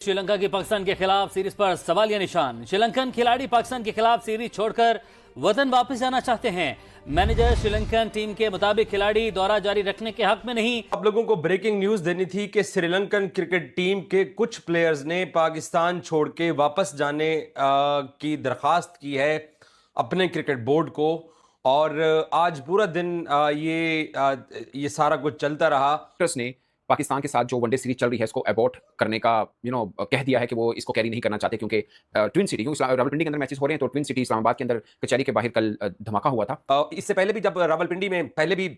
श्रीलंका की पाकिस्तान के खिलाफ सीरीज पर सवालिया निशान। श्रीलंकन खिलाड़ी पाकिस्तान के खिलाफ सीरीज छोड़कर वतन वापस जाना चाहते हैं। मैनेजर श्रीलंकन टीम के मुताबिक खिलाड़ी दौरा जारी रखने के हक में नहीं। आप लोगों को ब्रेकिंग न्यूज देनी थी कि श्रीलंकन क्रिकेट टीम के कुछ प्लेयर्स ने पाकिस्तान छोड़ के वापस जाने की दरखास्त की है अपने क्रिकेट बोर्ड को, और आज पूरा दिन ये सारा कुछ चलता रहा। ने पाकिस्तान के साथ जो वनडे सीरीज चल रही है इसको अबॉर्ट करने का कह दिया है कि वो इसको कैरी नहीं करना चाहते, क्योंकि ट्विन सिटी रावलपिंडी के अंदर मैचेस हो रहे हैं, तो ट्विन सिटी इस्लामाबाद के अंदर कचहरी के बाहर कल धमाका हुआ था। इससे पहले भी जब रावलपिंडी में पहले भी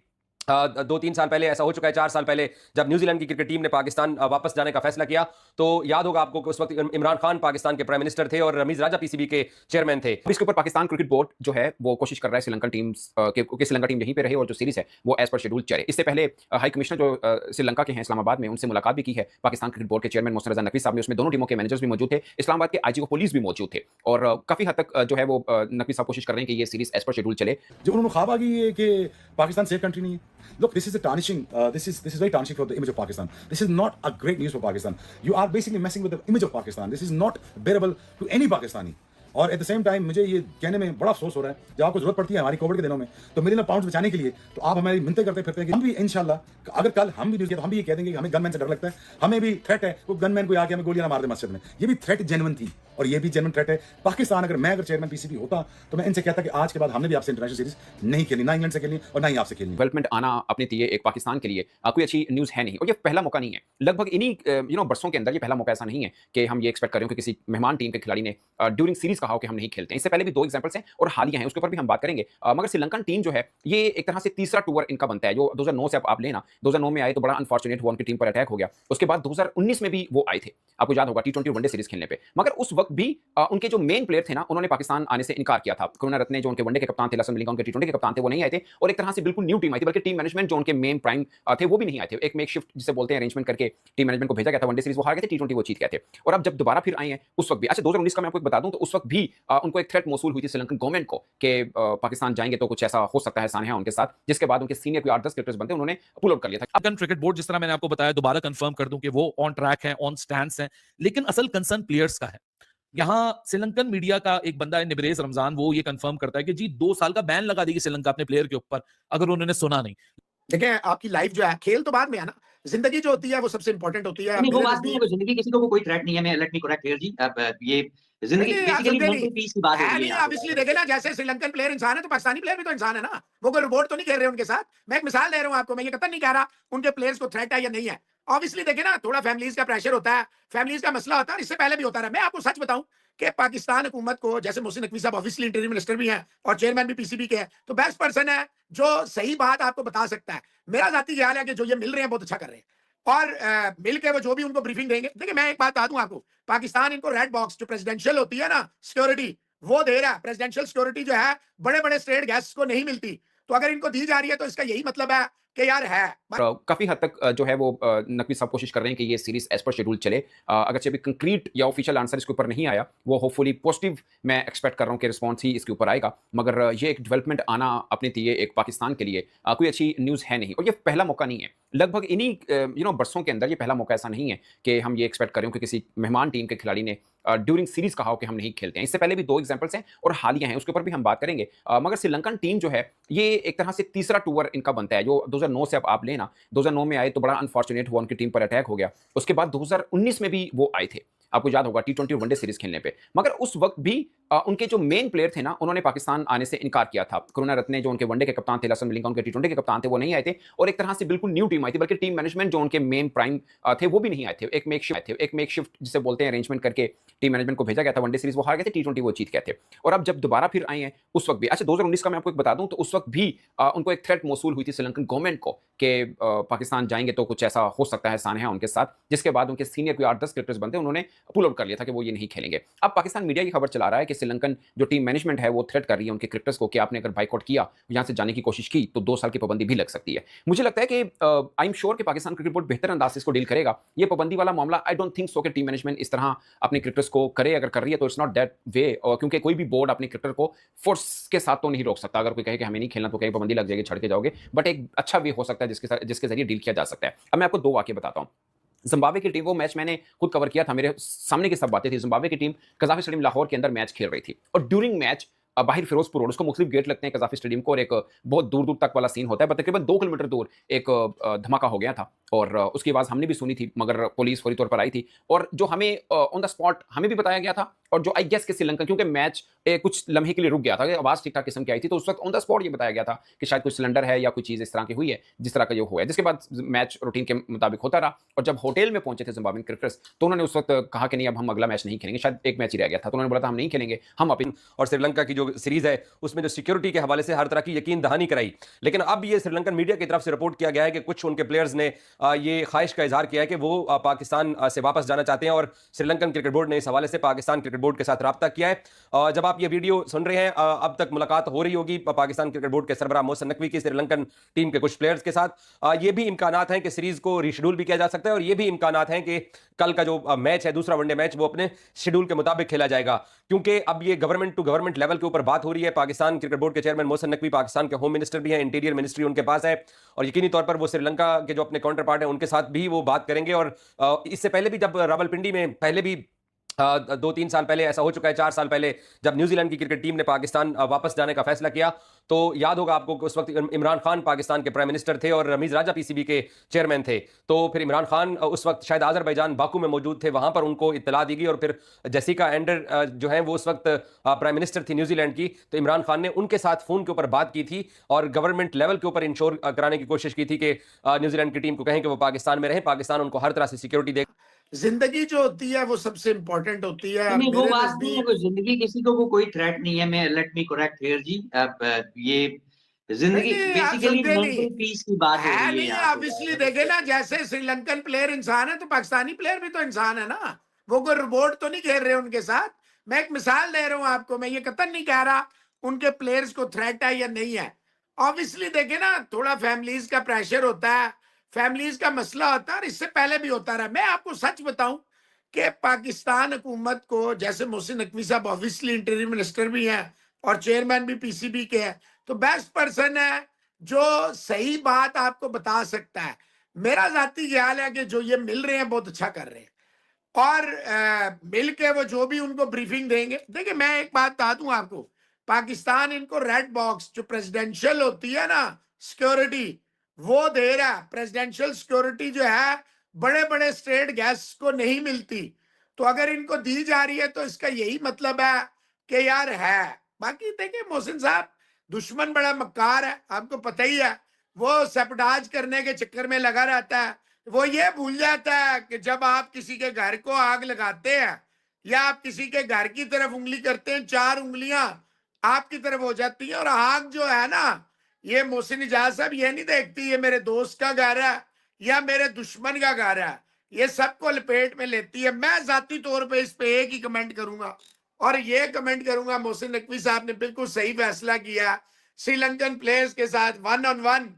2-3 साल पहले ऐसा हो चुका है, 4 साल पहले जब न्यूजीलैंड की क्रिकेट टीम ने पाकिस्तान वापस जाने का फैसला किया, तो याद होगा आपको कि उस वक्त इमरान खान पाकिस्तान के प्राइम मिनिस्टर थे और रमीज राजा पीसीबी के चेयरमैन थे। इसके ऊपर पाकिस्तान क्रिकेट बोर्ड जो है वो कोशिश कर रहा है श्रीलंकन टीम श्रीलंका टीम यहीं पे रहे और जो सीरीज है वो एज पर शेड्यूल चले। इससे पहले हाई कमिश्नर जो श्रीलंका के हैं इस्लामाबाद में, उनसे मुलाकात भी की है पाकिस्तान क्रिकेट बोर्ड के चेयरमैन मोहसिन रजा नकवी साहब ने। उसमें दोनों टीमों के मैनेजर्स भी मौजूद थे, इस्लामाबाद के आईजी पुलिस भी मौजूद थे, और काफी हद तक जो है वो नकवी साहब कोशिश कर रहे हैं कि ये सीरीज एज पर शेड्यूल चले। जो उन्होंने ख्वाब आ गई है कि पाकिस्तान सेफ कंट्री नहीं है। Look, this is very tarnishing for the image of Pakistan. This is not a great news for Pakistan. You are basically messing with the image of Pakistan. This is not bearable to any Pakistani. और at the same time मुझे ये कहने में बड़ा अफसोस हो रहा है, जब आपको जरूरत पड़ती है हमारी कोविड के दिनों में तो मिलियन पाउंड बचाने के लिए, तो आप हमारी मिन्नतें करते फिरते हैं कि हम भी इंशाल्लाह अगर कल हम भी न्यूज़ किया तो हम भी ये कह देंगे कि हमें गनमैन से डर लगता है, हमें भी थ्रेट है, वो गनमैन को आके हमें गोलियां ना मार दे मस्जिद में। ये भी थ्रेट जेन्युइन थी और ये भी जेन्युइन थ्रेट है। पाकिस्तान अगर मैं चेयरमैन पीसीबी होता तो मैं इनसे कहता कि आज के बाद हमने भी आपसे इंटरनेशनल सीरीज नहीं खेलनी, ना इंग्लैंड से खेलनी और ना ही आपसे खेलनी। डेवलपमेंट आना अपने लिए एक पाकिस्तान के लिए कोई अच्छी न्यूज़ है नहीं, और ये पहला मौका नहीं है। लगभग इन्हीं बरसों के अंदर ये पहला मौका ऐसा नहीं है कि हम ये एक्सपेक्ट करें कि किसी मेहमान टीम के खिलाड़ी ने ड्यूरिंग सीरीज कहा हो कि हम नहीं खेलते हैं। इससे पहले भी 2 एग्जांपल्स हैं और हालिया हैं, उसके ऊपर भी हम बात करेंगे। मगर श्रीलंकन टीम जो है ये एक तरह से तीसरा टूर इनका बनता है। जो 2009 से आप लेना, 2009 में आए तो बड़ा अनफॉर्चुनेट हुआ, उनकी टीम पर अटैक हो गया। उसके बाद 2019 में भी वो आए थे, आपको याद होगा, T20 वनडे सीरीज खेलने पे। मगर उस वक्त भी उनके जो मेन प्लेयर थे ना, उन्होंने पाकिस्तान आने से इनकार किया था। करुणारत्ने जो उनके वनडे के कप्तान थे, लसन मलिंगा उनके T20 के कप्तान थे, वो नहीं आए थे, और एक तरह से बिल्कुल न्यू टीम आई थी। बल्कि टीम मैनेजमेंट जो उनके मेन प्राइम थे वो भी नहीं आए थे। एक मेकशिफ्ट जिसे बोलते हैं अरेंजमेंट करके टीम मैनेजमेंट को भेजा गया था। वनडे सीरीज वो हार गए थे, T20 वो जीत गए थे, और अब जब दोबारा फिर आए हैं उस वक्त भी। अच्छा, 2019 का मैं आपको एक बता दूं तो उस वक्त भी उनको एक थ्रेट मौसूल हुई थी श्रीलंकन गवर्नमेंट को कि पाकिस्तान जाएंगे तो कुछ ऐसा हो सकता है सानहा उनके साथ, जिसके बाद उनके सीनियर कोई 8-10 क्रिकेटर्स बनते उन्होंने पुल आउट कर लिया था। अफगान क्रिकेट बोर्ड, जिस तरह मैंने आपको बताया, दोबारा कंफर्म कर दूं कि वो ऑन ट्रैक है, ऑन स्टैंड्स हैं, लेकिन असल कंसर्न प्लेयर्स का है। यहां श्रीलंकन मीडिया का एक बंदा है निबरेज रमजान, वो ये कंफर्म करता है कि जी 2 साल का बैन लगा देगी श्रीलंका अपने प्लेयर के ऊपर अगर उन्होंने सुना नहीं। देखें, आपकी लाइफ जो है, खेल तो बाद में है ना, जिंदगी जो होती है वो सबसे इंपॉर्टेंट होती है। नहीं, वो बात नहीं है, जिंदगी किसी को कोई थ्रेट नहीं है। मैं लेट मी करेक्ट हियर जी, अब ये जिंदगी बेसिकली मेंटल पीस की बात हो रही है। ऑब्वियसली देखे ना, जैसे श्रीलंकन प्लेयर इंसान है तो पाकिस्तानी प्लेयर भी तो इंसान है ना। वो कोई रोबोट तो नहीं खेल रहे उनके साथ। मैं एक मिसाल दे रहा हूं आपको, मैं ये कतई नहीं कह रहा उनके प्लेयर्स को थ्रेट है या नहीं है। ऑब्वियसली देखे ना, थोड़ा फैमिलीज का प्रेशर होता है, फैमिलीज का मसला होता है, इससे पहले भी होता रहा। मैं आपको सच बताऊं कि पाकिस्तान हुकूमत को, जैसे मोहसिन नकवी साहब ऑब्वियसली इंटीरियर मिनिस्टर भी हैं और चेयरमैन भी पीसीबी के हैं, तो बेस्ट पर्सन है जो सही बात आपको बता सकता है। मेरा जाती ख्याल है कि जो ये मिल रहे हैं बहुत अच्छा कर रहे हैं, और मिल के वो जो भी उनको ब्रीफिंग देंगे। देखिए, मैं एक बात बता दूं आपको, पाकिस्तान इनको रेड बॉक्स जो प्रेसिडेंशियल होती है ना सिक्योरिटी, वो दे रहा है। प्रेसिडेंशियल सिक्योरिटी जो है बड़े बड़े स्टेट गेस्ट को नहीं मिलती, तो अगर इनको दी जा रही है तो इसका यही मतलब है कि यार है। काफी हद तक जो है वो नकवी साहब कोशिश कर रहे हैं कि ये सीरीज एज पर शेड्यूल चले। अगरचे अभी कंक्रीट या ऑफिशियल आंसर इसके ऊपर नहीं आया, वो होपफुली पॉजिटिव मैं एक्सपेक्ट कर रहा हूँ कि रिस्पॉन्स ही इसके ऊपर आएगा। मगर ये एक डेवलपमेंट आना अपने लिए एक पाकिस्तान के लिए कोई अच्छी न्यूज़ है नहीं, और ये पहला मौका नहीं है। लगभग इन्हीं बरसों के अंदर ये पहला मौका ऐसा नहीं है कि हम ये एक्सपेक्ट करें कि किसी मेहमान टीम के खिलाड़ी ने ड्यूरिंग सीरीज कहा हो कि हम नहीं खेलते हैं। इससे पहले भी 2 एग्जांपल्स हैं और हालिया हैं, उसके ऊपर भी हम बात करेंगे। मगर श्रीलंकन टीम जो है ये एक तरह से तीसरा टूर इनका बनता है। जो 2009 से आप लेना, 2009 में आए तो बड़ा अनफॉर्चुनेट हुआ, उनकी टीम पर अटैक हो गया। उसके बाद 2019 में भी वो आए थे, आपको याद होगा, T20 वनडे सीरीज खेलने पे। मगर उस वक्त भी उनके जो मेन प्लेयर थे ना, उन्होंने पाकिस्तान आने से इनकार किया था। करुणारत्ने जो उनके वनडे के कप्तान थे, लसन मलिंगा उनके T20 के कप्तान थे, वो नहीं आए थे, और एक तरह से बिल्कुल न्यू टीम आई थी। बल्कि टीम मैनेजमेंट जो उनके मेन प्राइम थे वो भी नहीं आए थे। एक मेकशिफ्ट जिसे बोलते हैं अरेंजमेंट करके टीम मैनेजमेंट को भेजा गया था। वनडे सीरीज वो हार गए थे, T20 वो जीत गए थे, और अब जब दोबारा फिर आए हैं उस वक्त भी। अच्छा, 2019 का मैं आपको एक बता दूं तो उस वक्त भी उनको एक थ्रेट मौसूल हुई थी श्रीलंकन गवर्नमेंट को कि पाकिस्तान जाएंगे तो कुछ ऐसा हो सकता है सानहा उनके साथ, जिसके बाद उनके सीनियर कोई 8-10 क्रिकेटर्स बनते उन्होंने पुल आउट कर लिया था कि वो ये नहीं खेलेंगे। अब पाकिस्तान मीडिया की खबर चला रहा है कि श्रीलंकन जो टीम मैनेजमेंट है वो थ्रेट कर रही है उनके क्रिकेटर्स को कि आपने अगर बाइकआउट किया, यहां से जाने की कोशिश की, तो 2 साल की पाबंदी भी लग सकती है। मुझे लगता है कि आई एम श्योर कि पाकिस्तान क्रिकेट बोर्ड बेहतर अंदाज से इसको डील करेगा। ये पाबंदी वाला मामला आई डोंट थिंक सो कि टीम मैनेजमेंट इस तरह अपने क्रिकेटर्स को करे। अगर कर रही है तो इट्स नॉट दैट वे, क्योंकि कोई भी बोर्ड अपने क्रिकेटर को फोर्स के साथ तो नहीं रोक सकता। अगर कोई कहे कि हमें नहीं खेलना तो कहीं पाबंदी लग जाएगी, छड़ के जाओगे, बट एक अच्छा वे हो सकता है जिसके जरिए डील किया जा सकता है। अब मैं आपको 2 वाकये बताता हूं। जिम्बाब्वे की टीम, वो मैच मैंने खुद कवर किया था, मेरे सामने की सब बातें थी। जिम्बाब्वे की टीम कजाफी स्टेडियम लाहौर के अंदर मैच खेल रही थी और ड्यूरिंग मैच बाहर फिरोजपुर रोड, उसको मुख्तलिफ गेट लगते हैं कजाफी स्टेडियम को, और एक बहुत दूर दूर तक वाला सीन होता है, पर तकरीबन 2 किलोमीटर दूर एक धमाका हो गया था और उसकी आवाज़ हमने भी सुनी थी, मगर पुलिस फौरी तौर पर आई थी और जो हमें ऑन द स्पॉट हमें भी बताया गया था, और जो आई गेस कि श्रीलंका, क्योंकि मैच कुछ लम्हे के लिए रुक गया था, आवाज़ ठीक ठाक किस्म की आई थी, तो उस वक्त ऑन द स्पॉट ये बताया गया था कि शायद कुछ सिलेंडर है या कोई चीज़ इस तरह की हुई है जिस तरह का जो हुआ है। जिसके बाद मैच रूटीन के मुताबिक होता रहा और जब होटल में पहुंचे थे जिम्बाब्वे क्रिकेटर्स, तो उन्होंने उस वक्त कहा कि नहीं, अब हम अगला मैच नहीं खेलेंगे, शायद एक मैच ही रह गया था, तो उन्होंने बोला था हम नहीं खेलेंगे, हम अपनी और श्रीलंका की जो सीरीज है उसमें जो सिक्योरिटी के हवाले से हर तरह की यकीन दहानी कराई। लेकिन अब ये श्रीलंकन मीडिया की तरफ से रिपोर्ट किया गया है कि कुछ उनके प्लेयर्स ने ये ख्वाहिश का इजहार किया है कि वो पाकिस्तान से वापस जाना चाहते हैं और श्रीलंकन क्रिकेट बोर्ड ने इस हवाले से पाकिस्तान क्रिकेट बोर्ड के साथ रब्ता किया है। जब आप ये वीडियो सुन रहे हैं, अब तक मुलाकात हो रही होगी पाकिस्तान क्रिकेट बोर्ड के सरबराह मोहसिन नकवी की श्रीलंकन टीम के कुछ प्लेयर्स के साथ। ये भी इम्कानात हैं कि सीरीज को रीशेड्यूल भी किया जा सकता है और ये भी इम्कानात हैं कि कल का जो मैच है, दूसरा वनडे मैच, वो अपने शेड्यूल के मुताबिक खेला जाएगा, क्योंकि अब ये गवर्नमेंट टू गवर्नमेंट लेवल के ऊपर बात हो रही है। पाकिस्तान क्रिकेट बोर्ड के चेयरमैन मोहसिन नकवी पाकिस्तान के होम मिनिस्टर भी हैं, इंटीरियर मिनिस्ट्री उनके पास है और यकीनी तौर पर वो श्रीलंका के जो अपने काउंटर पार्ट हैं उनके साथ भी वो बात करेंगे। और इससे पहले भी जब रावलपिंडी में पहले भी 2-3 साल पहले ऐसा हो चुका है, 4 साल पहले जब न्यूजीलैंड की क्रिकेट टीम ने पाकिस्तान वापस जाने का फैसला किया, तो याद होगा आपको कि उस वक्त इमरान खान पाकिस्तान के प्राइम मिनिस्टर थे और रमीज राजा पीसीबी के चेयरमैन थे। तो फिर इमरान खान उस वक्त शायद आज़रबाईजान बाकू में मौजूद थे, वहां पर उनको इत्तला दी गई और फिर जेसिका एंडर जो है वो उस वक्त प्राइम मिनिस्टर थी न्यूजीलैंड की, तो इमरान खान ने उनके साथ फोन के ऊपर बात की थी और गवर्नमेंट लेवल के ऊपर इंश्योर कराने की कोशिश की थी कि न्यूजीलैंड की टीम को कहें कि वो पाकिस्तान में रहे, पाकिस्तान उनको हर तरह से सिक्योरिटी दे। जिंदगी जो होती है वो सबसे इंपॉर्टेंट होती है। नहीं, वो मेरे बात नहीं है, नजदीक कोई जिंदगी किसी को कोई थ्रेट नहीं है। मैं लेट मी करेक्ट हियर जी, अब ये जिंदगी नहीं, आप बेसिकली समझे मेंटल नहीं पीस की बात हो है, रही है नहीं यहाँ पे। ऑब्वियसली देखे ना, जैसे श्रीलंकन प्लेयर इंसान है तो पाकिस्तानी प्लेयर भी तो इंसान है ना, वो कोई रोबोट तो नहीं खेल रहे उनके साथ। मैं एक मिसाल दे रहा हूं आपको, मैं ये कतई नहीं कह रहा उनके प्लेयर्स को थ्रेट है या नहीं है। ऑब्वियसली देखे ना, थोड़ा फैमिलीज का प्रेशर होता है, फैमिलीज का मसला होता है और इससे पहले भी होता रहा। मैं आपको सच बताऊं कि पाकिस्तान हुकूमत को, जैसे मोहसिन नकवी साहब ऑब्वियसली इंटीरियर मिनिस्टर भी हैं और चेयरमैन भी पीसीबी के हैं, तो बेस्ट पर्सन है जो सही बात आपको बता सकता है। मेरा जाती ख्याल है कि जो ये मिल रहे हैं बहुत अच्छा कर रहे हैं और मिल के वो जो भी उनको ब्रीफिंग देंगे। देखिए मैं एक बात बता दूं आपको, पाकिस्तान इनको रेड बॉक्स जो प्रेसिडेंशियल होती है ना सिक्योरिटी, वो दे रहा है। प्रेसिडेंशियल सिक्योरिटी जो है बड़े बड़े स्टेट गैस को नहीं मिलती, तो अगर इनको दी जा रही है तो इसका यही मतलब है कि यार है। बाकी देखिए मोहसिन साहब दुश्मन बड़ा मक्कार है, आपको पता ही है, वो सैबोटाज करने के चक्कर में लगा रहता है। वो ये भूल जाता है कि जब आप किसी के घर को आग लगाते हैं या आप किसी के घर की तरफ उंगली करते हैं, 4 उंगलियां आपकी तरफ हो जाती हैं और आग जो है ना, ये मोहसिन इजाज साहब ये नहीं देखती ये मेरे दोस्त का घर है या मेरे दुश्मन का घर है, ये सबको लपेट में लेती है। मैं जाती तौर पे इस पे एक ही कमेंट करूंगा और ये कमेंट करूंगा, मोहसिन नकवी साहब ने बिल्कुल सही फैसला किया। श्रीलंकन प्लेयर्स के साथ 1-on-1